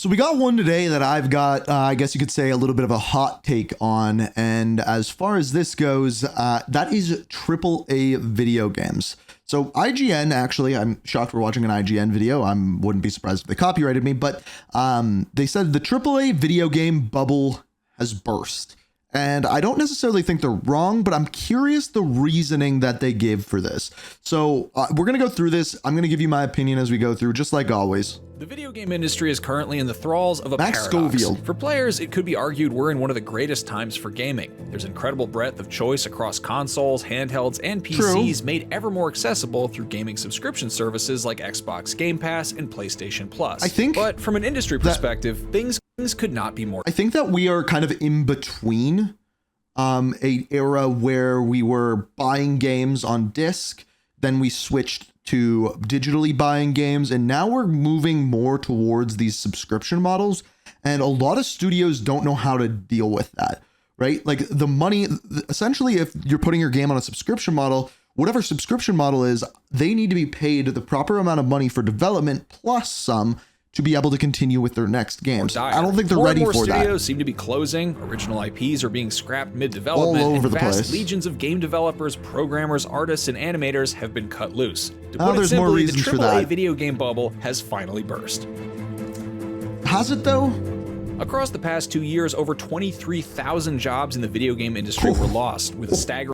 So we got one today that I've got, I guess you could say, a little bit of a hot take on. And as far as this goes, that is AAA video games. So IGN, actually, I'm shocked we're watching an IGN video. I wouldn't be surprised if they copyrighted me, but they said the AAA video game bubble has burst. And I don't necessarily think they're wrong, but I'm curious the reasoning that they gave for this. So we're going to go through this. I'm going to give you my opinion as we go through, just like always. The video game industry is currently in the thralls of a Max paradox. Scoville. For players, it could be argued we're in one of the greatest times for gaming. There's incredible breadth of choice across consoles, handhelds, and PCs made ever more accessible through gaming subscription services like Xbox Game Pass and PlayStation Plus. But from an industry perspective, things could not be more. I think that we are kind of in between a era where we were buying games on disc, then we switched to digitally buying games, and now we're moving more towards these subscription models, and a lot of studios don't know how to deal with that, right? Like the money, essentially, if you're putting your game on a subscription model, whatever subscription model is, they need to be paid the proper amount of money for development plus some to be able to continue with their next games. I don't think they're ready for that. More studios seem to be closing, original IPs are being scrapped mid-development, all over and the place. Legions of game developers, programmers, artists, and animators have been cut loose. To put it there's more simply, the reasons for AAA that. video game bubble has finally burst. Has it though? Across the past 2 years, over 23,000 jobs in the video game industry were lost, with a staggering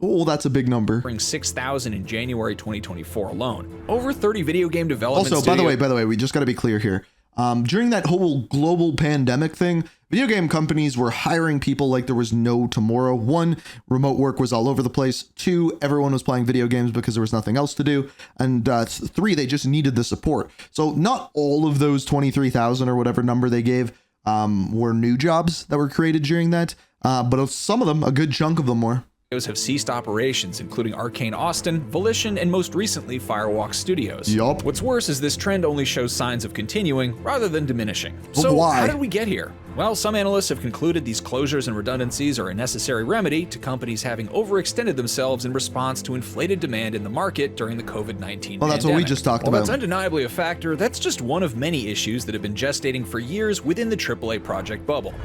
Oh, that's a big number. 6,000 in January 2024 alone. Over 30 video game development Also, by the way, we just got to be clear here. During that whole global pandemic thing, video game companies were hiring people like there was no tomorrow. One, remote work was all over the place. Two, everyone was playing video games because there was nothing else to do. And three, they just needed the support. So not all of those 23,000 or whatever number they gave were new jobs that were created during that. But some of them, a good chunk of them were. Have ceased operations, including Arcane Austin, Volition, and most recently Firewalk Studios. Yup. What's worse is this trend only shows signs of continuing rather than diminishing. But so why? How did we get here? Well, some analysts have concluded these closures and redundancies are a necessary remedy to companies having overextended themselves in response to inflated demand in the market during the COVID-19 pandemic. Well, that's what we just talked about. That's undeniably a factor. That's just one of many issues that have been gestating for years within the AAA project bubble.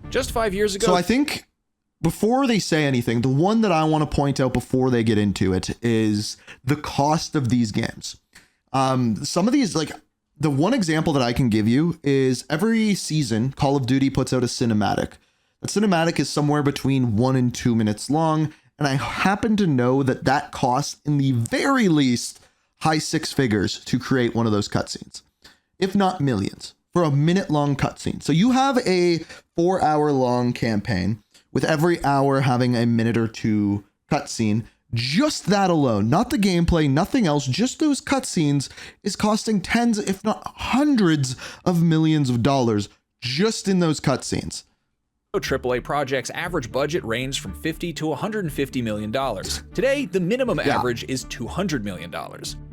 Just 5 years ago. So I think before they say anything, the one that I want to point out before they get into it is the cost of these games. Some of these, like the one example that I can give you is every season, Call of Duty puts out a cinematic. The cinematic is somewhere between 1 and 2 minutes long. And I happen to know that that costs, in the very least, high six figures to create one of those cutscenes, if not millions, for a minute-long cutscene. So you have a 4-hour-long campaign with every hour having a minute or two cutscene. Just that alone, not the gameplay, nothing else, just those cutscenes is costing tens, if not hundreds of millions of dollars just in those cutscenes. AAA projects' average budget ranged from $50 to $150 million. Today, the minimum average is $200 million.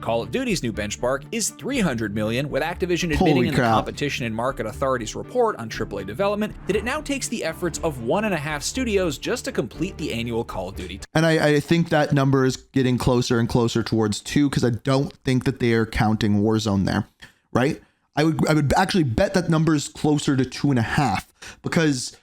Call of Duty's new benchmark is $300 million, with Activision admitting in the Competition and Market Authority's report on AAA development that it now takes the efforts of 1.5 studios just to complete the annual Call of Duty. And I think that number is getting closer and closer towards 2, because I don't think that they are counting Warzone there, right? I would actually bet that number is closer to 2.5, because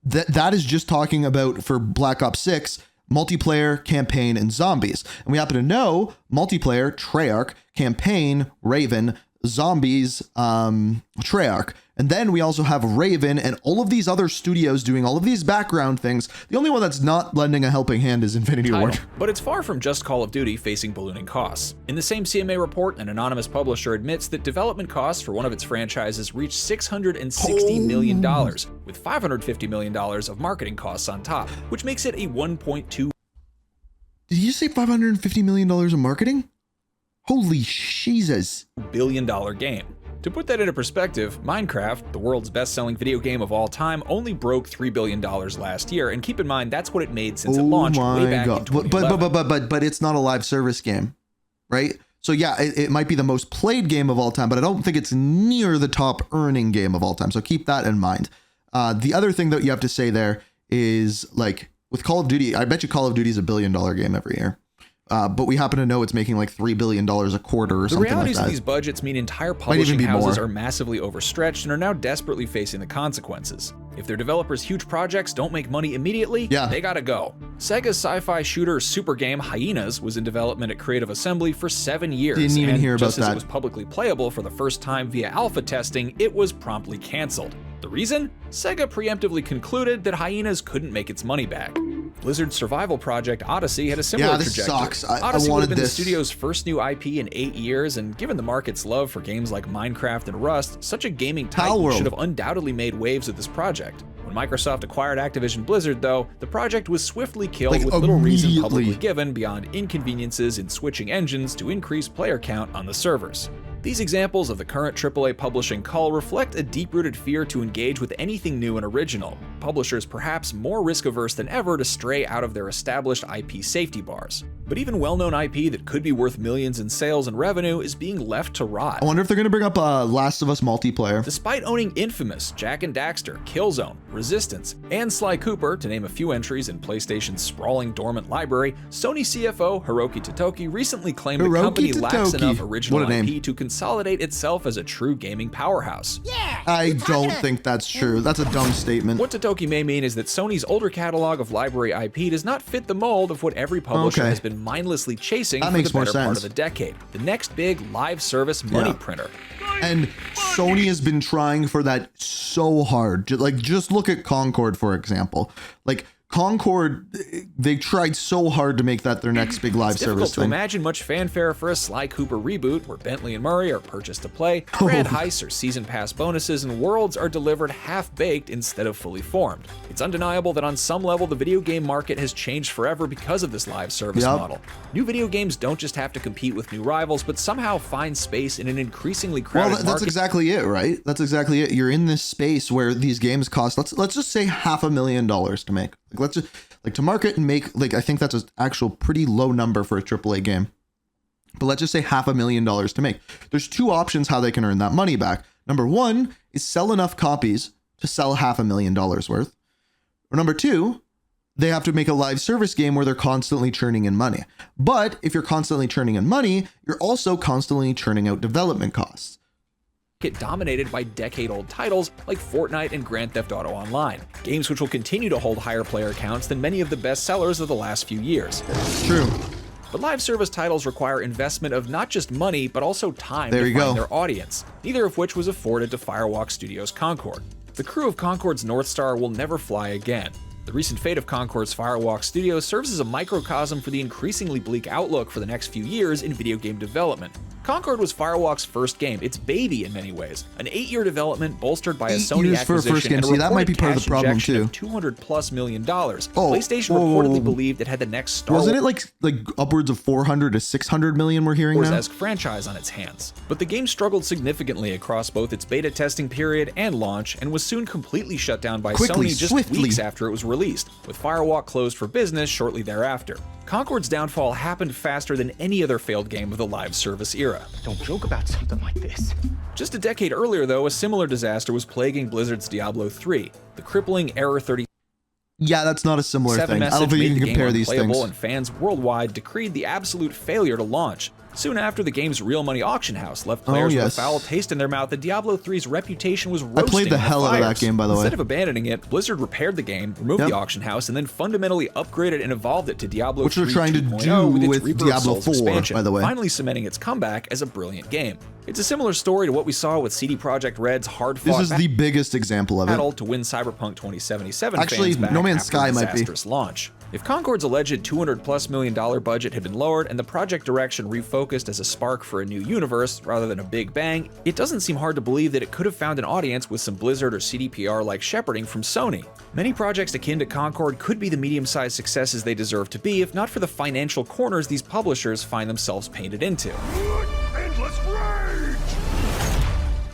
that is just talking about, for Black Ops 6, multiplayer, campaign, and zombies. And we happen to know multiplayer, Treyarch, campaign, Raven, zombies, Treyarch. And then we also have Raven and all of these other studios doing all of these background things. The only one that's not lending a helping hand is Infinity Ward. But it's far from just Call of Duty facing ballooning costs. In the same CMA report, an anonymous publisher admits that development costs for one of its franchises reached $660 million, with $550 million of marketing costs on top, which makes it a $1.2 Did you say $550 million of marketing? Holy Jesus. billion game. To put that into perspective, Minecraft, the world's best-selling video game of all time, only broke $3 billion last year, and keep in mind that's what it made since it launched way back in 2011. But it's not a live service game, right? So yeah, it might be the most played game of all time, but I don't think it's near the top earning game of all time. So keep that in mind. The other thing that you have to say there is, like, with Call of Duty, I bet you Call of Duty is $1 billion game every year, but we happen to know it's making like $3 billion a quarter or something like that. The realities of these budgets mean entire publishing houses are massively overstretched and are now desperately facing the consequences. If their developers' huge projects don't make money immediately, they gotta go. Sega's sci-fi shooter super game Hyenas was in development at Creative Assembly for 7 years. Didn't even hear about just as that. it was publicly playable for the first time via alpha testing, it was promptly canceled. The reason? Sega preemptively concluded that Hyenas couldn't make its money back. Blizzard's survival project Odyssey had a similar trajectory. Sucks. Odyssey I would have wanted been this. the studio's first new IP in 8 years, and given the market's love for games like Minecraft and Rust, such a gaming titan should have undoubtedly made waves with this project. When Microsoft acquired Activision Blizzard, though, the project was swiftly killed with little reason publicly given beyond inconveniences in switching engines to increase player count on the servers. These examples of the current AAA publishing cull reflect a deep-rooted fear to engage with anything new and original, publishers perhaps more risk-averse than ever to stray out of their established IP safety bars. But even well-known IP that could be worth millions in sales and revenue is being left to rot. I wonder if they're going to bring up Last of Us multiplayer. Despite owning Infamous, Jak and Daxter, Killzone, Resistance, and Sly Cooper, to name a few entries in PlayStation's sprawling dormant library, Sony CFO Hiroki Totoki recently claimed the company lacks enough original IP to consolidate itself as a true gaming powerhouse. I don't think that's true. That's a dumb statement. What Totoki may mean is that Sony's older catalog of library IP does not fit the mold of what every publisher has been mindlessly chasing for the better part of the decade. The next big live service money printer. And Sony has been trying for that so hard. Like, just look at Concord, for example. Like, Concord, they tried so hard to make that their next big live service thing. It's difficult to imagine much fanfare for a Sly Cooper reboot where Bentley and Murray are purchased to play, grand heists or season pass bonuses, and worlds are delivered half-baked instead of fully formed. It's undeniable that on some level the video game market has changed forever because of this live service model. New video games don't just have to compete with new rivals, but somehow find space in an increasingly crowded market. Well, that's exactly it, right? That's exactly it. You're in this space where these games cost, let's just say $500,000 to make. Like, let's just like to market and make, like, I think that's an actual pretty low number for a AAA game. But let's just say $500,000 to make. There's two options how they can earn that money back. Number one is sell enough copies to sell $500,000 worth. Or number two, they have to make a live service game where they're constantly churning in money. But if you're constantly churning in money, you're also constantly churning out development costs. Get dominated by decade-old titles like Fortnite and Grand Theft Auto Online, games which will continue to hold higher player counts than many of the best sellers of the last few years. True. But live service titles require investment of not just money, but also time to find their audience, neither of which was afforded to Firewalk Studios' Concord. The crew of Concord's North Star will never fly again. The recent fate of Concord's Firewalk Studios serves as a microcosm for the increasingly bleak outlook for the next few years in video game development. Concord was Firewalk's first game, its baby in many ways, an 8-year development bolstered by a Sony acquisition and a reported that might be part of the problem too. Of $200+ million. PlayStation reportedly believed it had the next Star Wars. Wasn't it like upwards of 400 to 600 million we're hearing now? Esque franchise on its hands. But the game struggled significantly across both its beta testing period and launch, and was soon completely shut down by Sony just weeks after it was released, with Firewalk closed for business shortly thereafter. Concord's downfall happened faster than any other failed game of the live service era. Don't joke about something like this. Just a decade earlier, though, a similar disaster was plaguing Blizzard's Diablo 3. The crippling Error 30. Yeah, that's not a similar thing. I don't think you can compare these things. And fans worldwide decreed the absolute failure to launch. Soon after, the game's real money auction house left players with a foul taste in their mouth, and Diablo 3's reputation was roasting. I played the hell out of that game, by the way. Instead of abandoning it, Blizzard repaired the game, removed the auction house, and then fundamentally upgraded and evolved it to Diablo 3 which they're trying to do with Diablo 4, expansion, by the way. finally cementing its comeback as a brilliant game. It's a similar story to what we saw with CD Projekt Red's hard-fought This is the biggest example of battle to win Cyberpunk 2077 Actually, fans back No Man's after Sky a might be. disastrous launch. If Concord's alleged $200+ million budget had been lowered and the project direction refocused as a spark for a new universe rather than a big bang, it doesn't seem hard to believe that it could have found an audience with some Blizzard or CDPR-like shepherding from Sony. Many projects akin to Concord could be the medium-sized successes they deserve to be if not for the financial corners these publishers find themselves painted into. Endless rage!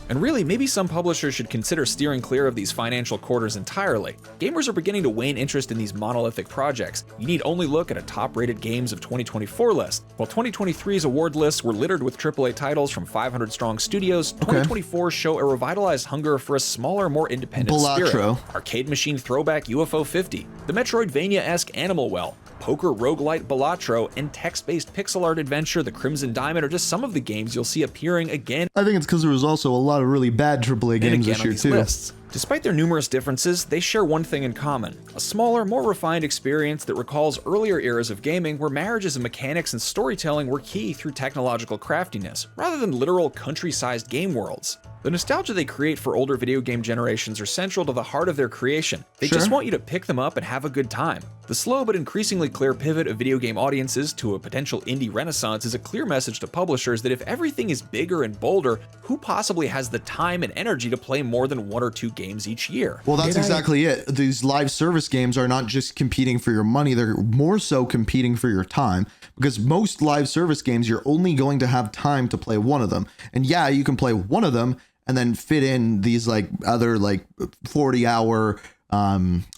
And really, maybe some publishers should consider steering clear of these financial quarters entirely. Gamers are beginning to wane interest in these monolithic projects. You need only look at a top-rated games of 2024 list. While 2023's award lists were littered with AAA titles from 500-strong studios, 2024 show a revitalized hunger for a smaller, more independent spirit. Arcade machine throwback UFO 50, the Metroidvania-esque Animal Well, poker roguelite Balatro, and text-based pixel art adventure The Crimson Diamond are just some of the games you'll see appearing again I think it's because there was also a lot of really bad AAA and games again this on year these too. lists. Despite their numerous differences, they share one thing in common: a smaller, more refined experience that recalls earlier eras of gaming where marriages of mechanics and storytelling were key through technological craftiness, rather than literal country-sized game worlds. The nostalgia they create for older video game generations are central to the heart of their creation. They just want you to pick them up and have a good time. The slow but increasingly clear pivot of video game audiences to a potential indie renaissance is a clear message to publishers that if everything is bigger and bolder, who possibly has the time and energy to play more than 1 or 2 games each year? Well, that's exactly it. These live service games are not just competing for your money, they're more so competing for your time, because most live service games, you're only going to have time to play one of them. And yeah, you can play one of them and then fit in these like other like 40-hour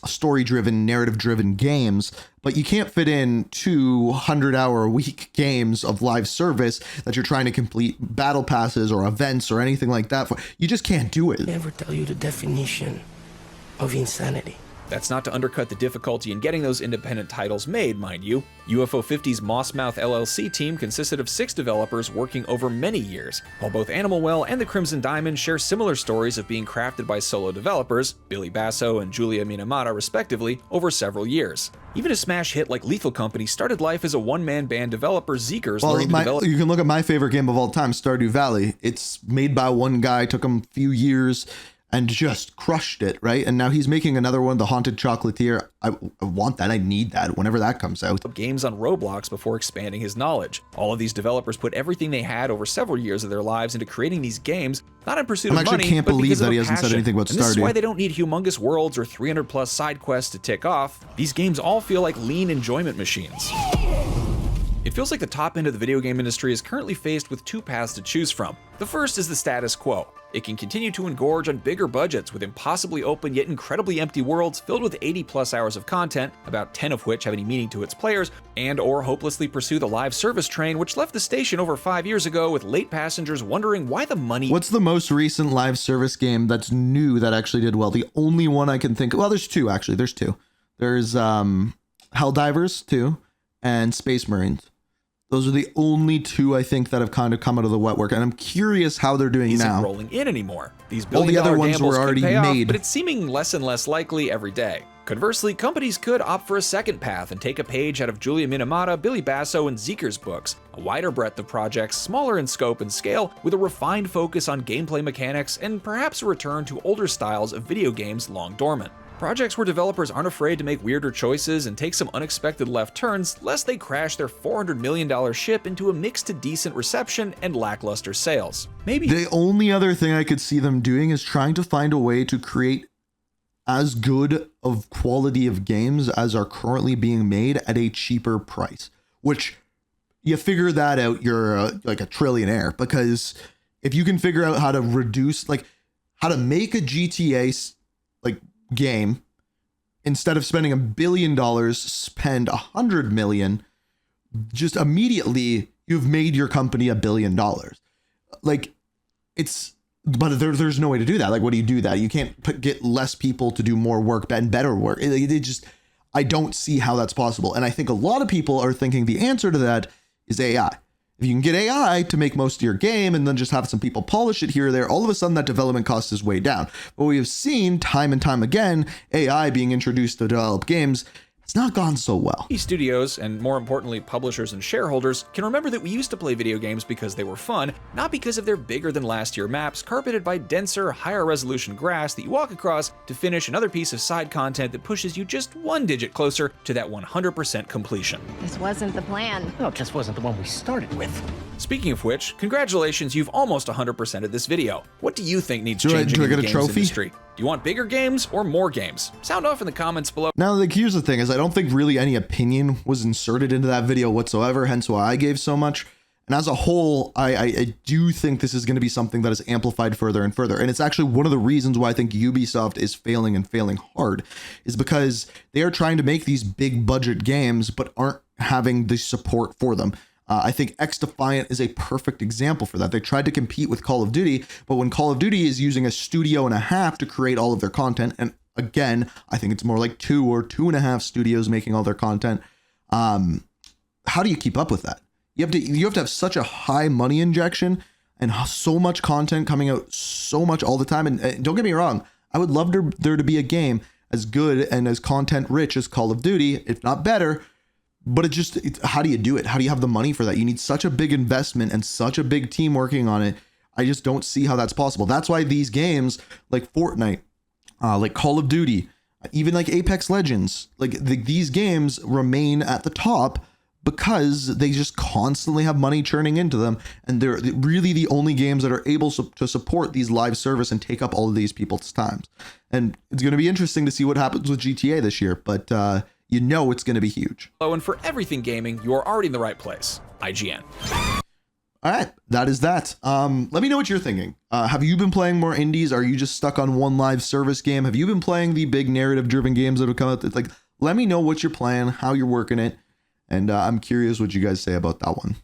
story-driven, narrative-driven games, but you can't fit in 200-hour-a-week games of live service that you're trying to complete battle passes or events or anything like that for. You just can't do it. Never tell you the definition of insanity. That's not to undercut the difficulty in getting those independent titles made, mind you. UFO 50's Mossmouth LLC team consisted of 6 developers working over many years, while both Animal Well and The Crimson Diamond share similar stories of being crafted by solo developers, Billy Basso and Julia Minamata respectively, over several years. Even a smash hit like Lethal Company started life as a one-man band developer, Zeekers, learning to develop. You can look at my favorite game of all time, Stardew Valley. It's made by one guy, took him a few years, and just crushed it, right? And now he's making another one, The Haunted Chocolatier. I want that. I need that whenever that comes out. Games on Roblox before expanding his knowledge. All of these developers put everything they had over several years of their lives into creating these games, not in pursuit of money, can't but believe because that of he a hasn't said passion. anything about And this is Stardew. why they don't need humongous worlds or 300+ side quests to tick off. These games all feel like lean enjoyment machines. It feels like the top end of the video game industry is currently faced with 2 paths to choose from. The first is the status quo. It can continue to engorge on bigger budgets with impossibly open yet incredibly empty worlds filled with 80+ hours of content, about 10 of which have any meaning to its players, and or hopelessly pursue the live service train which left the station over 5 years ago with late passengers wondering why the money... What's the most recent live service game that's new that actually did well? The only one I can think of, well, there's 2 actually. There's 2. There's Helldivers 2 and Space Marines. Those are the only 2 I think that have kind of come out of the wet work, and I'm curious how they're doing isn't now. rolling in anymore. These All the other billion-dollar ones gambles were already could pay off, made. but it's seeming less and less likely every day. Conversely, companies could opt for a second path and take a page out of Julia Minamata, Billy Basso, and Zeekers' books, a wider breadth of projects, smaller in scope and scale, with a refined focus on gameplay mechanics, and perhaps a return to older styles of video games long dormant. Projects where developers aren't afraid to make weirder choices and take some unexpected left turns, lest they crash their $400 million ship into a mixed to decent reception and lackluster sales. Maybe The only other thing I could see them doing is trying to find a way to create as good of quality of games as are currently being made at a cheaper price, which you figure that out, you're like a trillionaire, because if you can figure out how to reduce, like how to make a GTA like game, instead of spending $1 billion, spend $100 million, just immediately you've made your company $1 billion. Like it's, but there's no way to do that. Like, what do you do that? You can't get less people to do more work and better work. It just, I don't see how that's possible. And I think a lot of people are thinking the answer to that is AI. If you can get AI to make most of your game and then just have some people polish it here or there, all of a sudden that development cost is way down. But we have seen time and time again, AI being introduced to develop games, it's not gone so well. studios, and more importantly publishers and shareholders, can remember that we used to play video games because they were fun, not because of their bigger than last year maps carpeted by denser, higher resolution grass that you walk across to finish another piece of side content that pushes you just 1 digit closer to that 100% completion. This wasn't the plan. No, it just wasn't the one we started with. Speaking of which, congratulations, you've almost 100%ed this video. What do you think needs Do I changing in get the a games trophy? industry? Do you want bigger games or more games? Sound off in the comments below. Now, like, here's the thing is I don't think really any opinion was inserted into that video whatsoever, hence why I gave so much. And as a whole, I do think this is going to be something that is amplified further and further. And it's actually one of the reasons why I think Ubisoft is failing and failing hard, is because they are trying to make these big budget games, but aren't having the support for them. I think X Defiant is a perfect example for that. They tried to compete with Call of Duty, but when Call of Duty is using a studio and a half to create all of their content, and again, I think it's more like 2 or 2.5 studios making all their content, How do you keep up with that? You have to have such a high money injection and so much content coming out so much all the time. And don't get me wrong, I would love there to be a game as good and as content rich as Call of Duty, if not better. But how do you do it? How do you have the money for that? You need such a big investment and such a big team working on it. I just don't see how that's possible. That's why these games like Fortnite, like Call of Duty, even like Apex Legends, like these games remain at the top because they just constantly have money churning into them. And they're really the only games that are able to support these live service and take up all of these people's times. And it's going to be interesting to see what happens with GTA this year, but you know it's going to be huge. Oh, and for everything gaming, you are already in the right place. IGN. All right, that is that. Let me know what you're thinking. Have you been playing more indies? Are you just stuck on one live service game? Have you been playing the big narrative-driven games that have come out? Like, let me know what you're playing, how you're working it, and I'm curious what you guys say about that one.